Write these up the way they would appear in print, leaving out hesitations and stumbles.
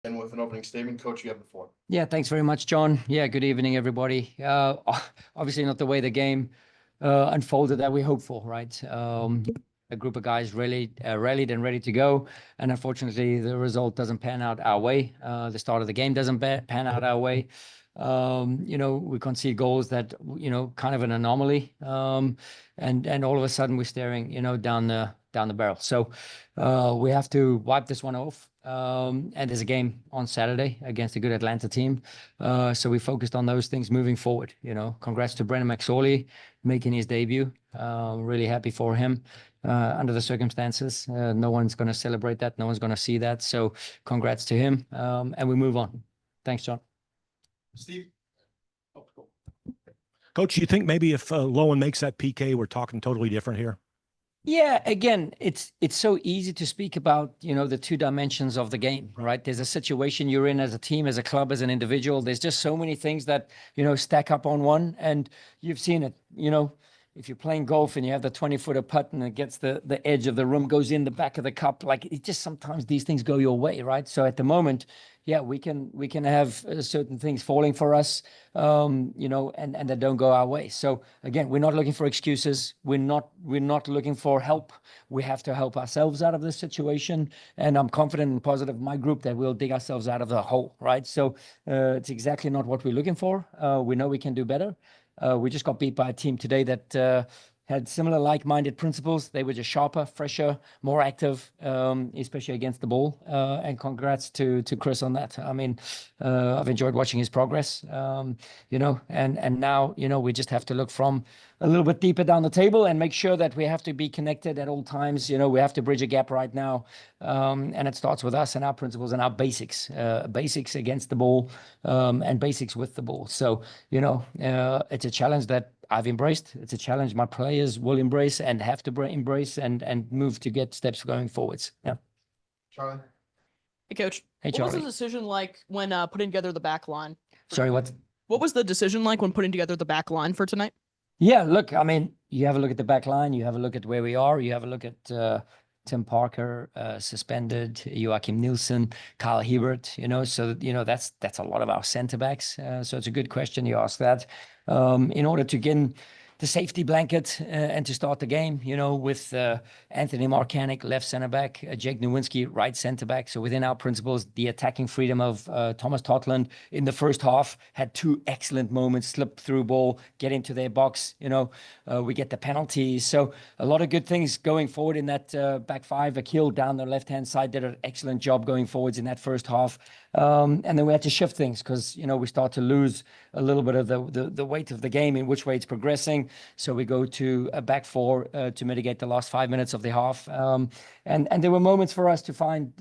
And with an opening statement, Coach, you have the floor. Yeah, thanks very much, John. Yeah, good evening, everybody. Obviously not the way the game unfolded that we hoped for, right? A group of guys really rallied and ready to go. And unfortunately, the result doesn't pan out our way. The start of the game doesn't pan out our way. We concede goals that, kind of an anomaly. And all of a sudden we're staring, down the barrel. So we have to wipe this one off. And there's a game on Saturday against a good Atlanta team. So we focused on those things moving forward. Congrats to Brendan McSorley making his debut. Really happy for him under the circumstances. No one's going to celebrate that. No one's going to see that. So congrats to him. And we move on. Thanks, John. Steve? Coach, you think maybe if Lowen makes that PK, we're talking totally different here? Yeah, again, it's so easy to speak about, the two dimensions of the game, right? There's a situation you're in as a team, as a club, as an individual. There's just so many things that, stack up on one, and you've seen it, if you're playing golf and you have the 20-footer putt and it gets the edge of the rim, goes in the back of the cup, like it just sometimes these things go your way, right? So at the moment, yeah, we can have certain things falling for us, and that don't go our way. So again, we're not looking for excuses. We're not looking for help. We have to help ourselves out of this situation. And I'm confident and positive, my group, that we'll dig ourselves out of the hole, right? So it's exactly not what we're looking for. We know we can do better. We just got beat by a team today that had similar like-minded principles. They were just sharper, fresher, more active, especially against the ball. And congrats to Chris on that. I mean, I've enjoyed watching his progress, and now, we just have to look from a little bit deeper down the table and make sure that we have to be connected at all times. We have to bridge a gap right now. And it starts with us and our principles and our basics, basics against the ball, and basics with the ball. So, it's a challenge that I've embraced. It's a challenge my players will embrace and have to embrace and move to get steps going forwards. Yeah. Charlie? Hey, Coach. Hey, Charlie. What was the decision like when putting together the back line? Sorry, what? What was the decision like when putting together the back line for tonight? Yeah, look, I mean, you have a look at the back line, you have a look at where we are, you have a look at Tim Parker, suspended, Joachim Nielsen, Kyle Hebert, so, that's a lot of our center backs. So it's a good question you ask that. In order to get the safety blanket and to start the game, with Anthony Markanek, left center back, Jake Nerwinski, right center back. So within our principles, the attacking freedom of Thomas Totland in the first half had two excellent moments, slip through ball, get into their box, we get the penalties. So a lot of good things going forward in that back five. Akil down the left-hand side did an excellent job going forwards in that first half. And then we had to shift things because, we start to lose a little bit of the weight of the game, in which way it's progressing. So we go to a back four to mitigate the last 5 minutes of the half. And there were moments for us to find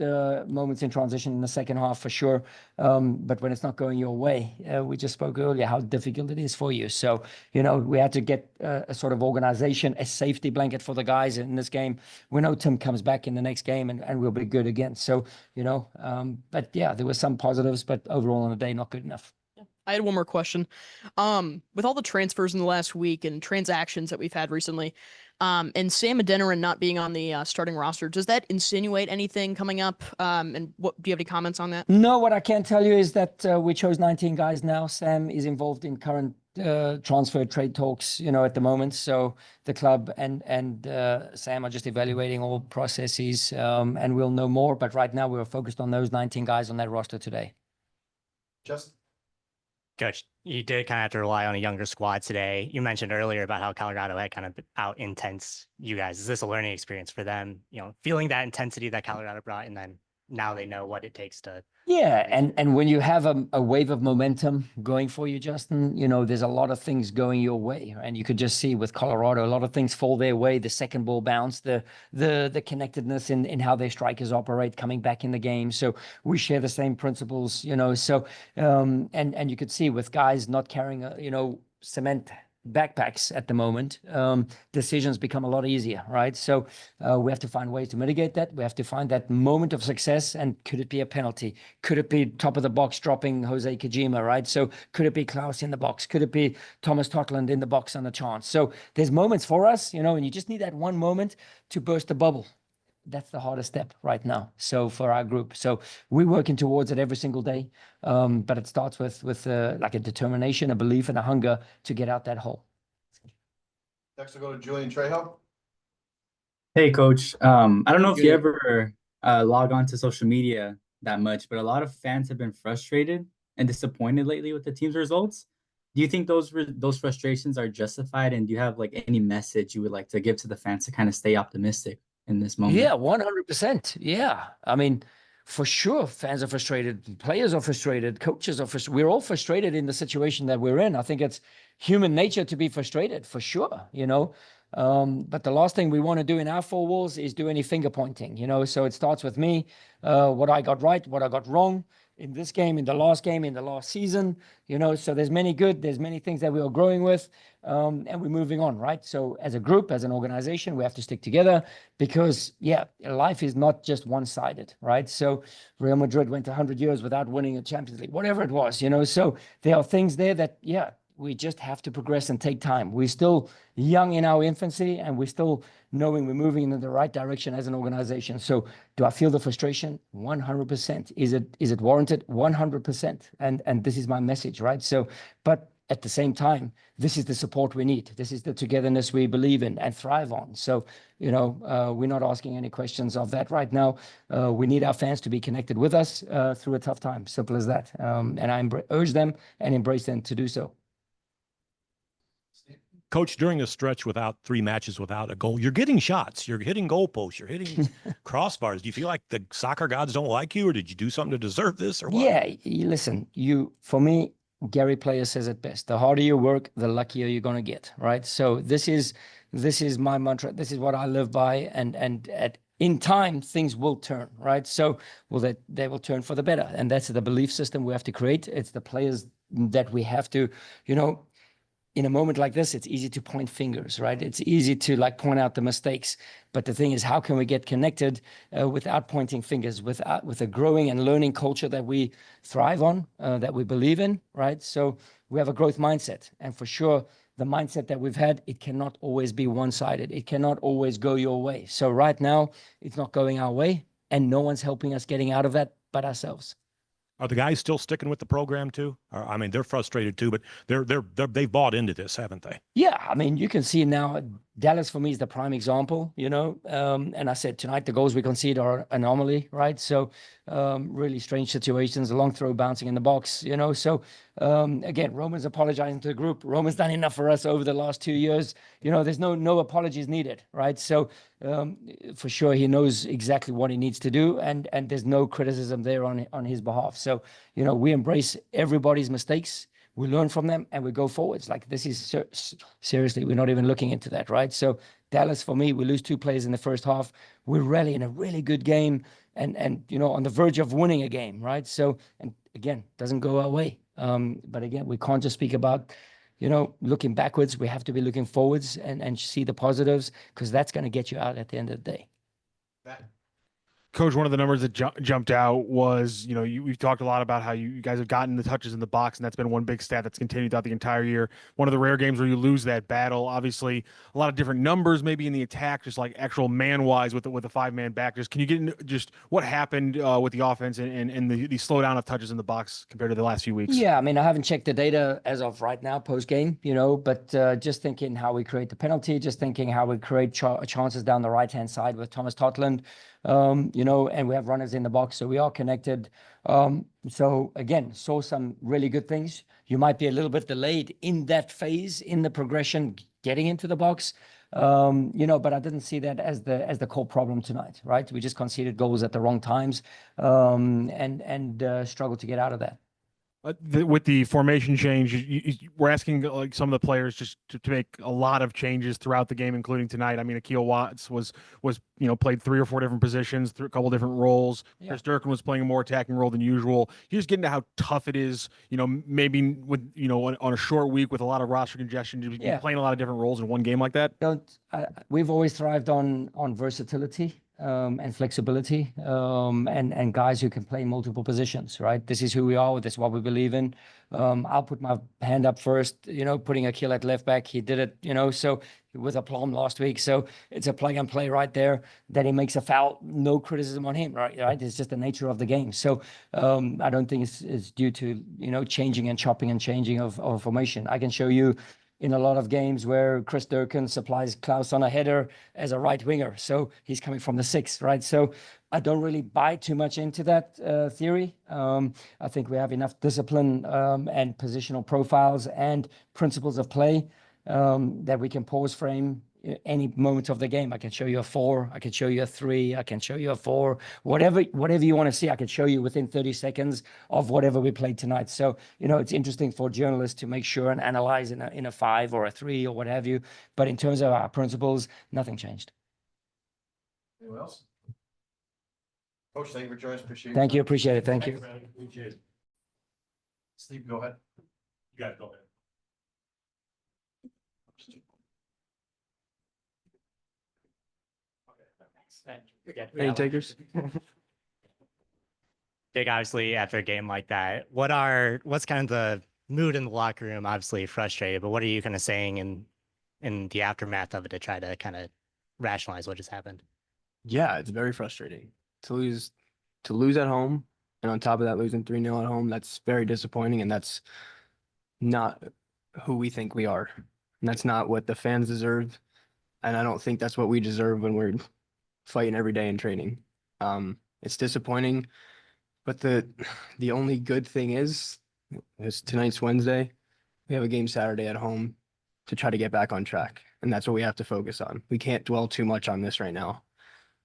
moments in transition in the second half for sure. But when it's not going your way, we just spoke earlier how difficult it is for you. So, we had to get a sort of organization, a safety blanket for the guys in this game. We know Tim comes back in the next game and we'll be good again. So, but yeah, there were some positives, but overall on the day, not good enough. I had one more question. With all the transfers in the last week and transactions that we've had recently, and Sam Adeniran not being on the starting roster, does that insinuate anything coming up? And what do you have any comments on that? No, what I can tell you is that we chose 19 guys now. Sam is involved in current transfer trade talks, at the moment. So the club and Sam are just evaluating all processes, and we'll know more. But right now we're focused on those 19 guys on that roster today. Justin? Coach, you did kind of have to rely on a younger squad today. You mentioned earlier about how Colorado had kind of out intense you guys. Is this a learning experience for them? Feeling that intensity that Colorado brought, and then now they know what it takes to. Yeah, and when you have a wave of momentum going for you, Justin, there's a lot of things going your way, and you could just see with Colorado, a lot of things fall their way. The second ball bounce, the connectedness in how their strikers operate coming back in the game. So we share the same principles, So and you could see with guys not carrying cement backpacks at the moment, decisions become a lot easier, right? So we have to find ways to mitigate that. We have to find that moment of success, and could it be a penalty? Could it be top of the box dropping Jose Kojima, right? So could it be Klaus in the box? Could it be Thomas Totland in the box on a chance? So there's moments for us, and you just need that one moment to burst the bubble. that's the hardest step right now. So for our group, so we're working towards it every single day. But it starts with like a determination, a belief, and a hunger to get out that hole. Next we'll go to Julian Trejo. Hey, Coach. I don't know if you Good. ever log on to social media that much, but a lot of fans have been frustrated and disappointed lately with the team's results. Do you think those frustrations are justified? And do you have like any message you would like to give to the fans to kind of stay optimistic in this moment? Yeah, 100%. Yeah. I mean, for sure, fans are frustrated, players are frustrated, coaches are frustrated. We're all frustrated in the situation that we're in. I think it's human nature to be frustrated, for sure, you know. But the last thing we want to do in our four walls is do any finger pointing, you know. So it starts with me, what I got right, what I got wrong in this game, in the last season, you know. So there's many things that we are growing with, and we're moving on, right? So as a group, as an organization, we have to stick together because, yeah, life is not just one-sided, right? So Real Madrid went 100 years without winning a Champions League, whatever it was, you know. So there are things there that, yeah, we just have to progress and take time. We're still young in our infancy, and we're still knowing we're moving in the right direction as an organization. So do I feel the frustration? 100%. Is it warranted? 100%. And this is my message, right? So, but at the same time, this is the support we need. This is the togetherness we believe in and thrive on. So, you know, we're not asking any questions of that right now. We need our fans to be connected with us through a tough time. Simple as that. And I urge them and embrace them to do so. Coach, during a stretch without 3 matches without a goal, you're getting shots, you're hitting goalposts, you're hitting crossbars. Do you feel like the soccer gods don't like you, or did you do something to deserve this, or what? Yeah, listen, for me, Gary Player says it best. The harder you work, the luckier you're going to get, right? So this is my mantra. This is what I live by. And in time, things will turn, right? So they will turn for the better. And that's the belief system we have to create. It's the players that we have to, you know, in a moment like this, it's easy to point fingers, right? It's easy to like point out the mistakes. But the thing is, how can we get connected without pointing fingers, with a growing and learning culture that we thrive on, that we believe in, right? So we have a growth mindset. And for sure, the mindset that we've had, it cannot always be one-sided. It cannot always go your way. So right now, it's not going our way, and no one's helping us getting out of that but ourselves. Are the guys still sticking with the program too? I mean, they're frustrated too, but they've bought into this, haven't they? Yeah, I mean, you can see now Dallas for me is the prime example, you know. And I said tonight the goals we concede are anomaly, right? So really strange situations, a long throw bouncing in the box, you know. So again, Roman's apologizing to the group. Roman's done enough for us over the last 2 years. You know, there's no apologies needed, right? So for sure he knows exactly what he needs to do, and there's no criticism there on his behalf. So, you know, we embrace everybody's mistakes. We learn from them and we go forwards. Like this is seriously, we're not even looking into that, right? So Dallas, for me, we lose 2 players in the first half. We're really in a really good game and you know, on the verge of winning a game, right? So, and again, doesn't go our way. But again, we can't just speak about, you know, looking backwards. We have to be looking forwards and see the positives, because that's going to get you out at the end of the day. Coach, one of the numbers that jumped out was, you know, we've talked a lot about how you guys have gotten the touches in the box, and that's been one big stat that's continued throughout the entire year. One of the rare games where you lose that battle. Obviously, a lot of different numbers maybe in the attack, just like actual man-wise with the 5-man back. Just can you get into just what happened with the offense and the slowdown of touches in the box compared to the last few weeks? Yeah, I mean, I haven't checked the data as of right now, post-game, you know, but just thinking how we create the penalty, just thinking how we create chances down the right-hand side with Thomas Totland. You know, and we have runners in the box, so we are connected. So again, saw some really good things. You might be a little bit delayed in that phase in the progression, getting into the box. You know, but I didn't see that as the core problem tonight, right? We just conceded goals at the wrong times, and struggled to get out of that. With the formation change, we're asking like some of the players just to make a lot of changes throughout the game, including tonight. I mean, Akil Watts was you know, played 3 or 4 different positions, through a couple different roles. Yeah. Chris Durkin was playing a more attacking role than usual. You just get into how tough it is, you know, maybe with, you know, on a short week with a lot of roster congestion, to be playing a lot of different roles in one game like that. We've always thrived on versatility, and flexibility, and guys who can play multiple positions, right? This is who we are. This is what we believe in. I'll put my hand up first, putting Akil at left back. He did it, so with aplomb last week. So it's a plug and play right there. That he makes a foul, no criticism on him, right? It's just the nature of the game. So I don't think it's due to, changing and chopping and changing of formation. I can show you in a lot of games where Chris Durkin supplies Klaus on a header as a right winger. So he's coming from the 6, right? So I don't really buy too much into that theory. I think we have enough discipline and positional profiles and principles of play that we can pause frame any moment of the game. I can show you a 4, I can show you a 3, I can show you a 4, whatever you want to see, I can show you within 30 seconds of whatever we played tonight. So, it's interesting for journalists to make sure and analyze in a 5 or a 3 or what have you. But in terms of our principles, nothing changed. Anyone else? Coach, thank you for joining us. Appreciate it. Thank you. Appreciate it. Thank you. Appreciate it. Steve, go ahead. You got to go ahead. Any takers? Big, obviously, after a game like that, what's kind of the mood in the locker room? Obviously frustrated, but what are you kind of saying in the aftermath of it to try to kind of rationalize what just happened? Yeah, it's very frustrating to lose at home, and on top of that, losing 3-0 at home. That's very disappointing, and that's not who we think we are. And that's not what the fans deserve. And I don't think that's what we deserve when we're fighting every day in training. It's disappointing, but the only good thing is tonight's Wednesday. We have a game Saturday at home to try to get back on track, and that's what we have to focus on. We can't dwell too much on this right now.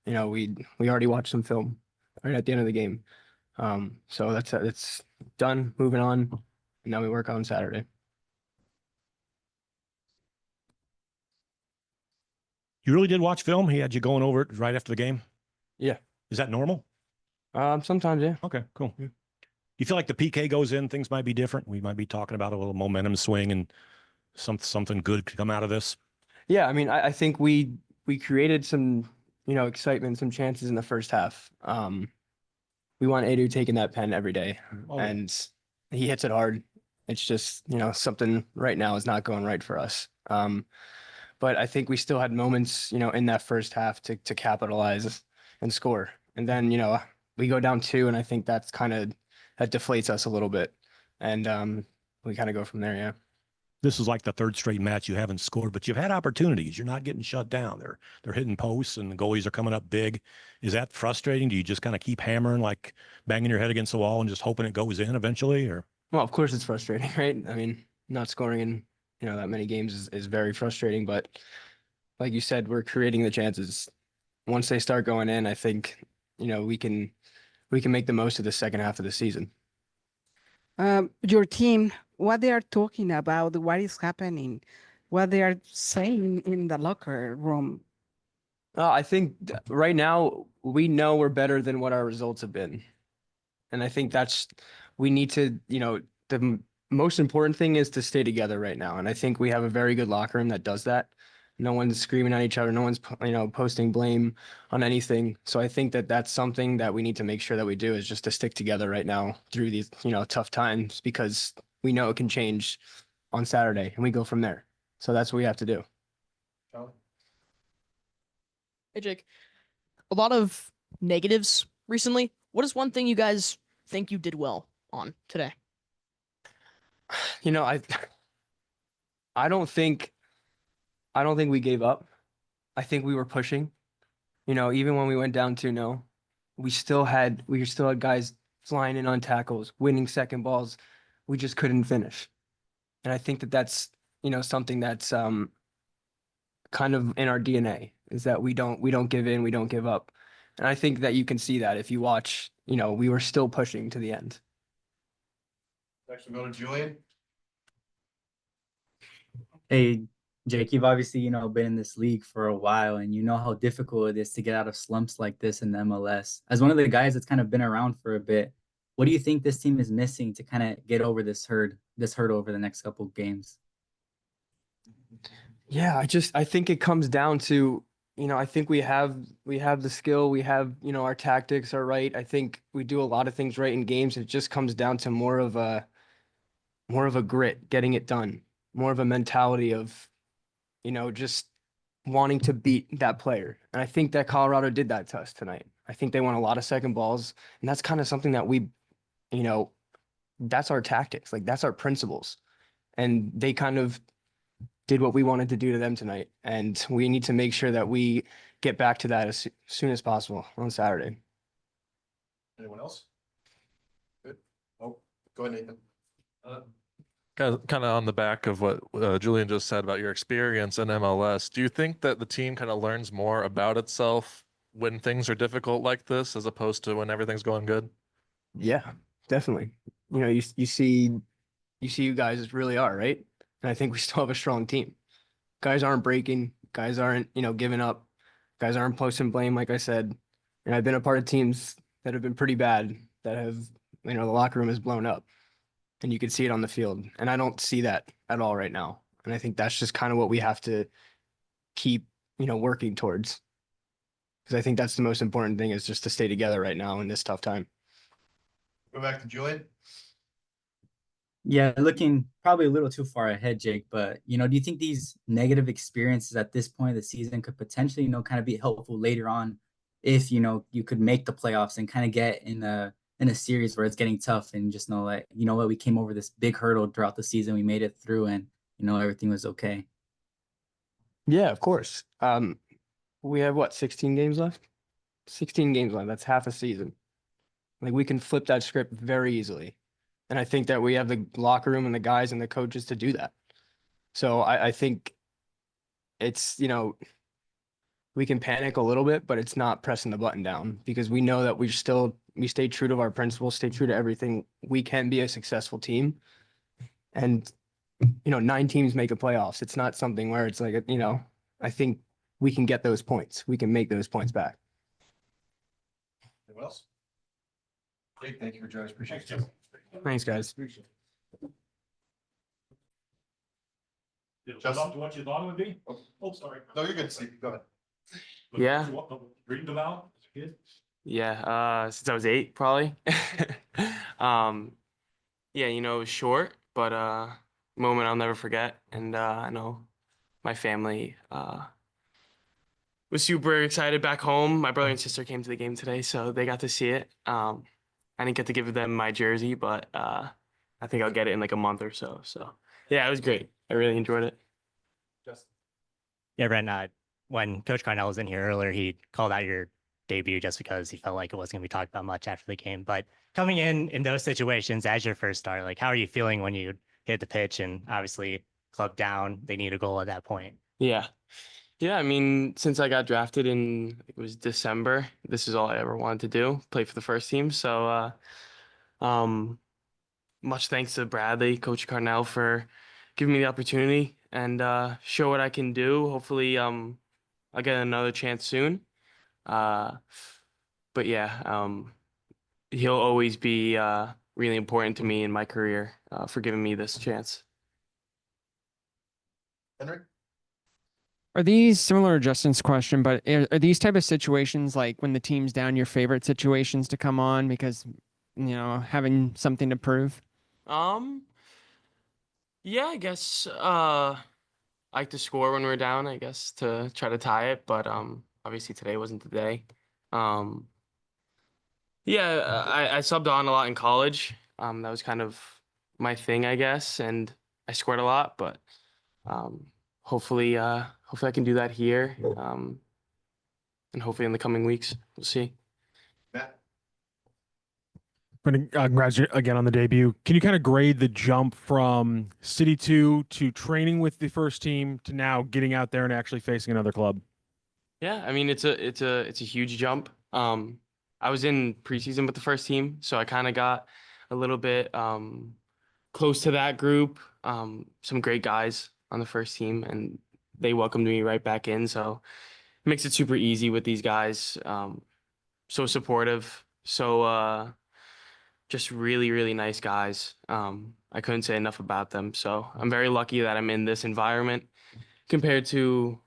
We already watched some film right at the end of the game. So it's done, moving on, and now we work on Saturday. You really did watch film? He had you going over it right after the game? Yeah. Is that normal? Sometimes, yeah. Okay, cool. You feel like the PK goes in, things might be different? We might be talking about a little momentum swing and something good could come out of this? Yeah, I mean, I think we created some, excitement, some chances in the first half. We want Edu taking that pen every day, and he hits it hard. It's just, something right now is not going right for us. But I think we still had moments, in that first half to capitalize and score. And then, we go down 2, and I think that deflates us a little bit. And we kind of go from there, yeah. This is like the 3rd straight match you haven't scored, but you've had opportunities. You're not getting shut down. They're hitting posts, and the goalies are coming up big. Is that frustrating? Do you just kind of keep hammering, like banging your head against the wall and just hoping it goes in eventually? Or Well, of course it's frustrating, right? I mean, not scoring in that many games is very frustrating, but like you said, we're creating the chances. Once they start going in, I think, we can make the most of the second half of the season. Your team, what they are talking about, what is happening, what they are saying in the locker room. I think right now we know we're better than what our results have been. And I think we need to, the most important thing is to stay together right now. And I think we have a very good locker room that does that. No one's screaming at each other. No one's, posting blame on anything. So I think that's something that we need to make sure that we do, is just to stick together right now through these, tough times, because we know it can change on Saturday and we go from there. So that's what we have to do. Charlie? Hey, Jake. A lot of negatives recently. What is one thing you guys think you did well on today? I don't think we gave up. I think we were pushing. Even when we went down 2-0, we still had guys flying in on tackles, winning second balls. We just couldn't finish. And I think that's, something that's kind of in our DNA, is that we don't give in, we don't give up. And I think that you can see that if you watch, we were still pushing to the end. Next we'll go to Julian. Hey, Jake, you've obviously, been in this league for a while, and you know how difficult it is to get out of slumps like this in the MLS. As one of the guys that's kind of been around for a bit, what do you think this team is missing to kind of get over this hurdle over the next couple of games? Yeah, I think it comes down to, I think we have the skill, we have, our tactics are right. I think we do a lot of things right in games. It just comes down to more of a grit, getting it done, more of a mentality of, just wanting to beat that player. And I think that Colorado did that to us tonight. I think they won a lot of second balls, and that's kind of something that we, that's our tactics, like that's our principles. And they kind of did what we wanted to do to them tonight. And we need to make sure that we get back to that as soon as possible on Saturday. Anyone else? Good. Oh, go ahead, Nathan. Kind of on the back of what Julian just said about your experience in MLS, do you think that the team kind of learns more about itself when things are difficult like this, as opposed to when everything's going good? Yeah, definitely. You see you guys really are, right? And I think we still have a strong team. Guys aren't breaking, guys aren't, giving up, guys aren't posting blame, like I said. And I've been a part of teams that have been pretty bad, that have, the locker room has blown up. And you can see it on the field. And I don't see that at all right now. And I think that's just kind of what we have to keep, working towards. Because I think that's the most important thing, is just to stay together right now in this tough time. Go back to Julian. Yeah, looking probably a little too far ahead, Jake, but do you think these negative experiences at this point of the season could potentially, kind of be helpful later on if, you could make the playoffs and kind of get in a series where it's getting tough, and just know that, what, we came over this big hurdle throughout the season, we made it through, and everything was okay. Yeah, of course. We have 16 games left? 16 games left. That's half a season. Like, we can flip that script very easily. And I think that we have the locker room and the guys and the coaches to do that. So I think it's, we can panic a little bit, but it's not pressing the button down, because we know that we stay true to our principles, stay true to everything. We can be a successful team. And, 9 teams make a playoffs. It's not something where it's like, I think we can get those points. We can make those points back. Anyone else? Great, thank you for joining us. Appreciate it. Thanks, guys. Justin? What you thought it would be? Oh, sorry. No, you're good, Steve. Go ahead. Yeah. Dreamed about as a kid? Yeah, since I was 8, probably. Yeah, it was short, but moment I'll never forget. And I know my family was super excited back home. My brother and sister came to the game today, so they got to see it. I didn't get to give them my jersey, but I think I'll get it in like a month or so. So yeah, it was great. I really enjoyed it. Yeah, Ren, when Coach Carnell was in here earlier, he called out your debut just because he felt like it wasn't going to be talked about much after the game. But coming in those situations as your first start, like, how are you feeling when you hit the pitch and obviously club down, they need a goal at that point? Yeah. Yeah, I mean, since I got drafted in, I think it was December, this is all I ever wanted to do, play for the first team. So much thanks to Bradley, Coach Carnell, for giving me the opportunity and show what I can do. Hopefully I'll get another chance soon. But yeah, he'll always be really important to me in my career for giving me this chance. Henry? Are these similar to Justin's question, but are these type of situations, like when the team's down, your favorite situations to come on because, having something to prove? Yeah, I guess I like to score when we're down, I guess, to try to tie it, but obviously today wasn't the day. Yeah, I subbed on a lot in college. That was kind of my thing, I guess, and I scored a lot, but hopefully I can do that here. And hopefully in the coming weeks, we'll see. Matt? But congrats again on the debut. Can you kind of grade the jump from City 2 to training with the first team to now getting out there and actually facing another club? Yeah, I mean it's a huge jump. I was in preseason with the first team, so I kind of got a little bit close to that group. Some great guys on the first team, and they welcomed me right back in. So it makes it super easy with these guys. So supportive, so just really, really nice guys. I couldn't say enough about them. So I'm very lucky that I'm in this environment compared to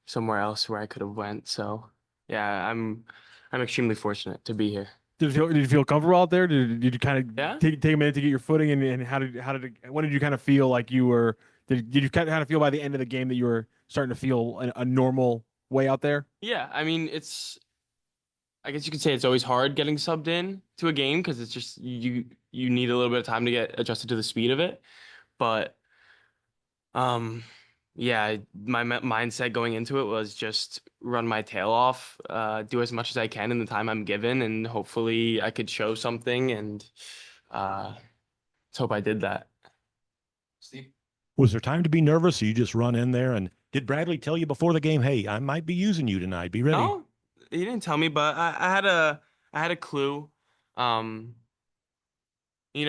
somewhere else where I could have went. So yeah, I'm extremely fortunate to be here. Did you feel comfortable out there? Did you kind of Yeah. take a minute to get your footing, and when did you kind of feel like you were? Did you kind of feel by the end of the game that you were starting to feel a normal way out there? Yeah, I mean, I guess you could say it's always hard getting subbed in to a game because it's just you need a little bit of time to get adjusted to the speed of it. But yeah, my mindset going into it was just run my tail off, do as much as I can in the time I'm given, and hopefully I could show something. And let's hope I did that. Steve? Was there time to be nervous, or you just run in there? And did Bradley tell you before the game, hey, I might be using you tonight, be ready? No, he didn't tell me, but I had a clue. Um, you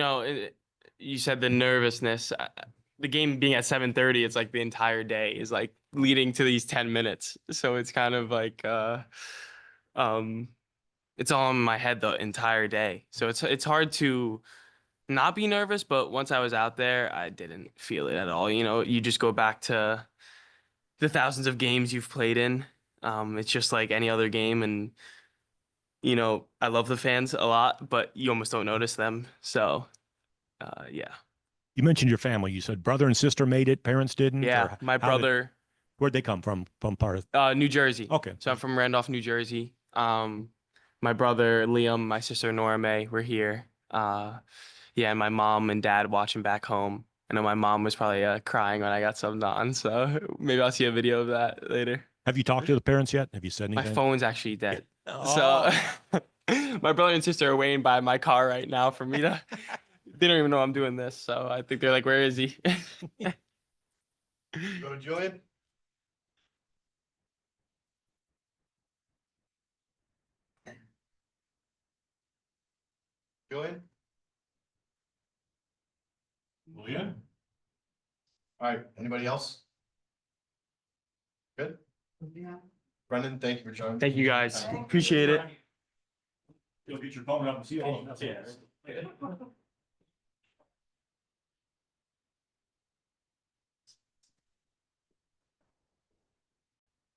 said the nervousness. The game being at 7:30, it's like the entire day is like leading to these 10 minutes. So it's kind of like it's all in my head the entire day. So it's hard to not be nervous, but once I was out there, I didn't feel it at all. You just go back to the thousands of games you've played in. It's just like any other game, and I love the fans a lot, but you almost don't notice them. So yeah. You mentioned your family. You said brother and sister made it, parents didn't? Yeah, Or my how did- brother, where'd they come from? From part of? New Jersey. Okay. So I'm from Randolph, New Jersey. My brother Liam, my sister Nora May, were here. Yeah, and my mom and dad watching back home. I know my mom was probably crying when I got subbed on, so maybe I'll see a video of that later. Have you talked to the parents yet? Have you said My anything? phone's actually dead. Oh. So my brother and sister are waiting by my car right now for me to. They don't even know I'm doing this, so I think they're like, "Where is he?" Go to Julian? Julian? Julian? All right, anybody else? Good? Brendan, thank you for joining. Thank you guys. Appreciate it. You'll get your phone up and see all of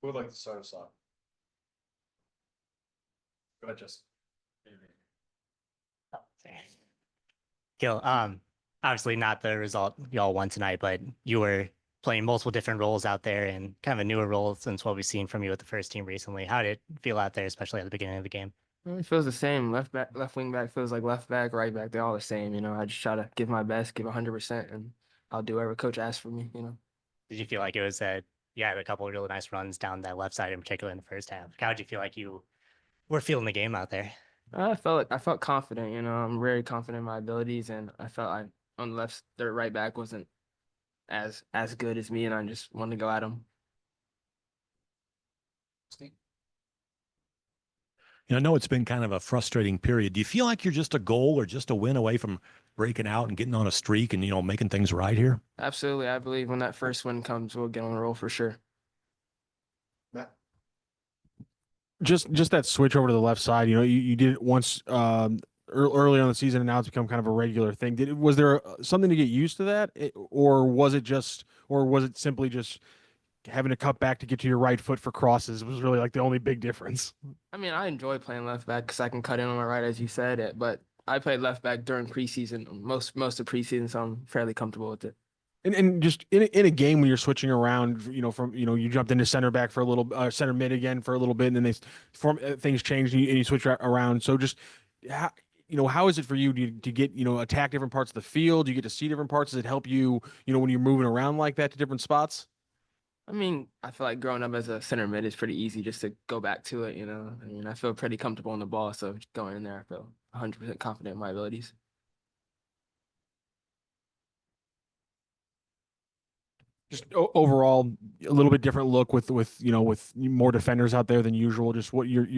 Who would like to start us off? Go ahead, Justin. Gil, obviously not the result y'all won tonight, but you were playing multiple different roles out there and kind of a newer role since what we've seen from you with the first team recently. How did it feel out there, especially at the beginning of the game? It feels the same. Left back, left wing back feels like left back, right back. They're all the same. I just try to give my best, give 100%, and I'll do whatever coach asks for me. Did you feel like it was you had a couple of really nice runs down that left side in particular in the first half? How did you feel like you were feeling the game out there? I felt confident. I'm very confident in my abilities, and I felt I on the left, their right back wasn't as good as me, and I just wanted to go at him. I know it's been kind of a frustrating period. Do you feel like you're just a goal or just a win away from breaking out and getting on a streak and, making things right here? Absolutely. I believe when that first win comes, we'll get on a roll for sure. Matt? Just that switch over to the left side. You did it once early on the season, and now it's become kind of a regular thing. Was there something to get used to that, or was it simply just having to cut back to get to your right foot for crosses was really like the only big difference? I mean, I enjoy playing left back because I can cut in on my right, as you said, but I played left back during preseason, most of preseason, so I'm fairly comfortable with it. And just in a game when you're switching around, from you jumped into center back for a little, center mid again for a little bit, and then things changed and you switch around. So just how is it for you to get attack different parts of the field? Do you get to see different parts? Does it help you when you're moving around like that to different spots? I mean, I feel like growing up as a center mid is pretty easy just to go back to it. I mean, I feel pretty comfortable on the ball, so going in there, I feel 100% confident in my abilities. Just overall, a little bit different look with more defenders out there than usual. Just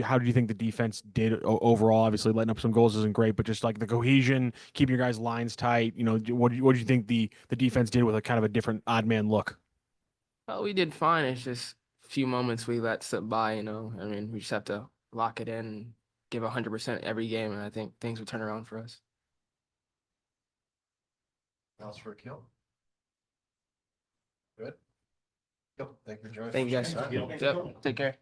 how do you think the defense did overall? Obviously, letting up some goals isn't great, but just like the cohesion, keeping your guys' lines tight. What do you think the defense did with a kind of a different odd man look? Well, we did fine. It's just a few moments we let slip by. I mean, we just have to lock it in and give 100% every game, and I think things will turn around for us. Else for Akil? Good. Thank you for joining. Thank you guys. Appreciate your time. Yep. Take care.